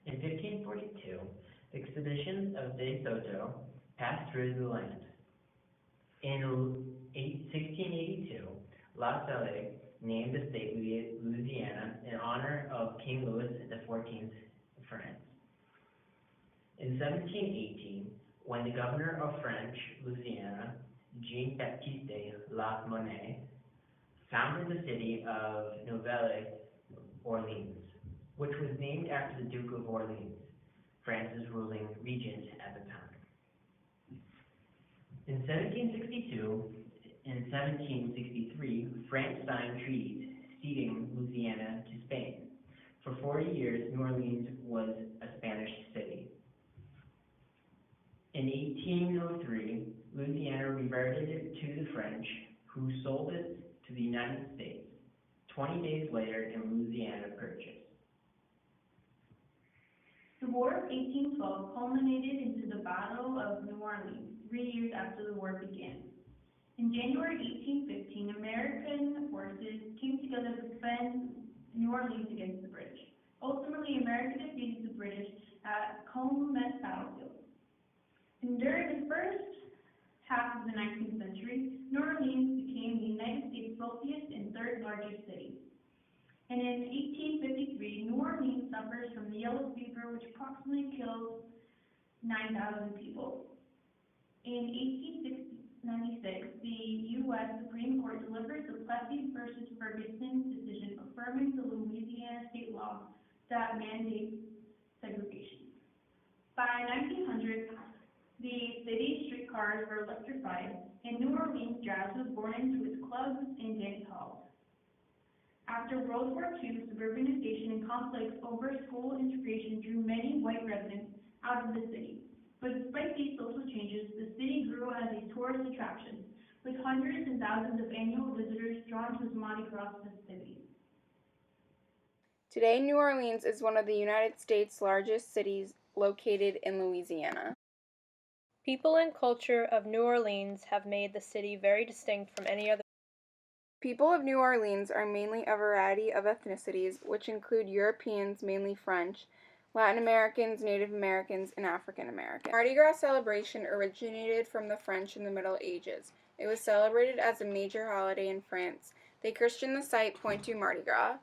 In 1542, the expeditions of De Soto passed through the land. In 1682, La Salle named the state Louisiana in honor of King Louis XIV of France. In 1718, when the governor of French Louisiana, Jean-Baptiste La Monnaie, founded the city of Nouvelle-Orleans, which was named after the Duke of Orleans, France's ruling regent at the time. In 1762 and 1763, France signed treaties ceding Louisiana to Spain. For 40 years, New Orleans was a Spanish city. In 1803, Louisiana reverted it to the French, who sold it to the United States 20 days later in Louisiana Purchase. The War of 1812 culminated into the Battle of New Orleans 3 years after the war began. In January 1815, American forces came together to defend New Orleans against the British. Ultimately, America defeated the British at Calumet Battlefield. And during the first half of the 19th century, New Orleans became the United States' wealthiest and third largest city. And in 1853, New Orleans suffers from the yellow fever, which approximately killed 9,000 people. In 1896, the U.S. Supreme Court delivered the Plessy versus Ferguson decision affirming the Louisiana state law that mandates segregation. By 1900, the city's streetcars were electrified, and New Orleans jazz was born into its clubs and dance halls. After World War II, suburbanization and conflicts over school integration drew many white residents out of the city. But despite these social changes, the city grew as a tourist attraction, with hundreds and thousands of annual visitors drawn to its Mardi Gras festivities. Today, New Orleans is one of the United States' largest cities located in Louisiana. People and culture of New Orleans have made the city very distinct from any other. People of New Orleans are mainly a variety of ethnicities, which include Europeans, mainly French, Latin Americans, Native Americans, and African Americans. Mardi Gras celebration originated from the French in the Middle Ages. It was celebrated as a major holiday in France. They christened the site Pointe du Mardi Gras.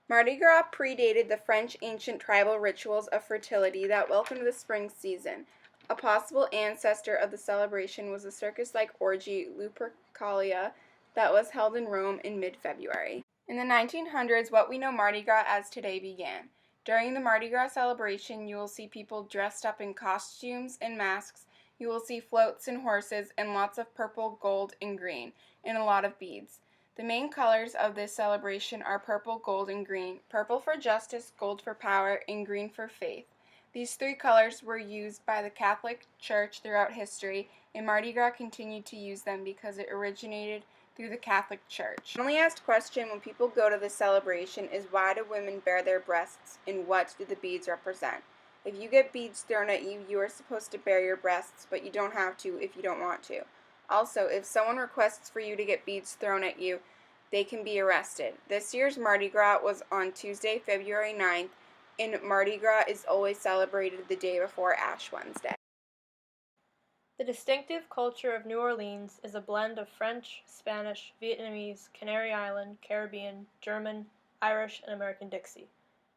Mardi Gras predated the French ancient tribal rituals of fertility that welcomed the spring season. A possible ancestor of the celebration was the circus-like orgy Lupercalia that was held in Rome in mid-February. In the 1900s, what we know Mardi Gras as today began. During the Mardi Gras celebration, you will see people dressed up in costumes and masks. You will see floats and horses and lots of purple, gold, and green, and a lot of beads. The main colors of this celebration are purple, gold, and green. Purple for justice, gold for power, and green for faith. These three colors were used by the Catholic Church throughout history, and Mardi Gras continued to use them because it originated through the Catholic Church. The only asked question when people go to this celebration is why do women bare their breasts and what do the beads represent? If you get beads thrown at you, you are supposed to bare your breasts, but you don't have to if you don't want to. Also, if someone requests for you to get beads thrown at you, they can be arrested. This year's Mardi Gras was on Tuesday, February 9th, and Mardi Gras is always celebrated the day before Ash Wednesday. The distinctive culture of New Orleans is a blend of French, Spanish, Vietnamese, Canary Island, Caribbean, German, Irish, and American Dixie.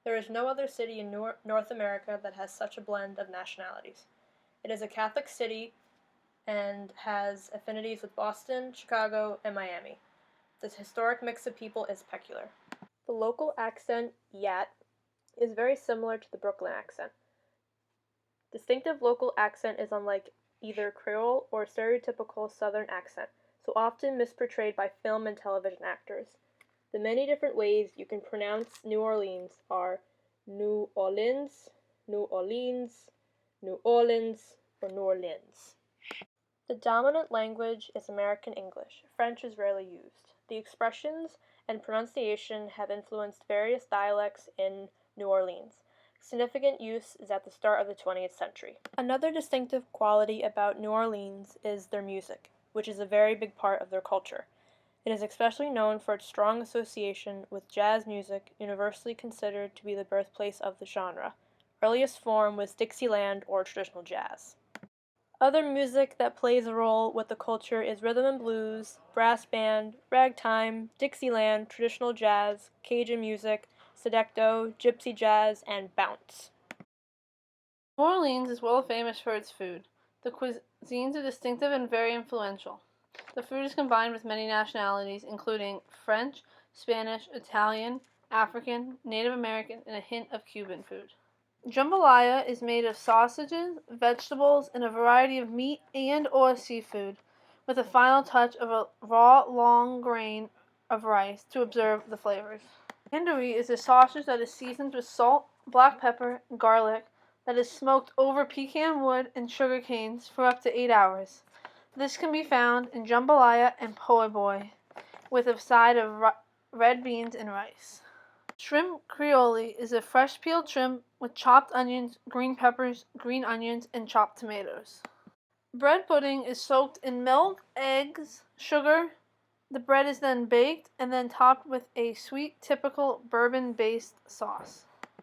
There is no other city in North America that has such a blend of nationalities. It is a Catholic city and has affinities with Boston, Chicago, and Miami. The historic mix of people is peculiar. The local accent, yat, is very similar to the Brooklyn accent. Distinctive local accent is unlike either Creole or stereotypical Southern accent, so often misportrayed by film and television actors. The many different ways you can pronounce New Orleans are New Orleans, New Orleans, New Orleans, or New Orleans. The dominant language is American English. French is rarely used. The expressions and pronunciation have influenced various dialects in New Orleans. Significant use is at the start of the 20th century. Another distinctive quality about New Orleans is their music, which is a very big part of their culture. It is especially known for its strong association with jazz music, universally considered to be the birthplace of the genre. Earliest form was Dixieland or traditional jazz. Other music that plays a role with the culture is rhythm and blues, brass band, ragtime, Dixieland, traditional jazz, Cajun music, Sedecto, gypsy jazz, and bounce. New Orleans is world famous for its food. The cuisines are distinctive and very influential. The food is combined with many nationalities, including French, Spanish, Italian, African, Native American, and a hint of Cuban food. Jambalaya is made of sausages, vegetables, and a variety of meat and/or seafood, with a final touch of a raw, long grain of rice to observe the flavors. Tandoori is a sausage that is seasoned with salt, black pepper, and garlic that is smoked over pecan wood and sugar canes for up to 8 hours. This can be found in jambalaya and po' boy, with a side of red beans and rice. Shrimp creole is a fresh peeled shrimp with chopped onions, green peppers, green onions, and chopped tomatoes. Bread pudding is soaked in milk, eggs, sugar. The bread is then baked and then topped with a sweet, typical bourbon-based sauce.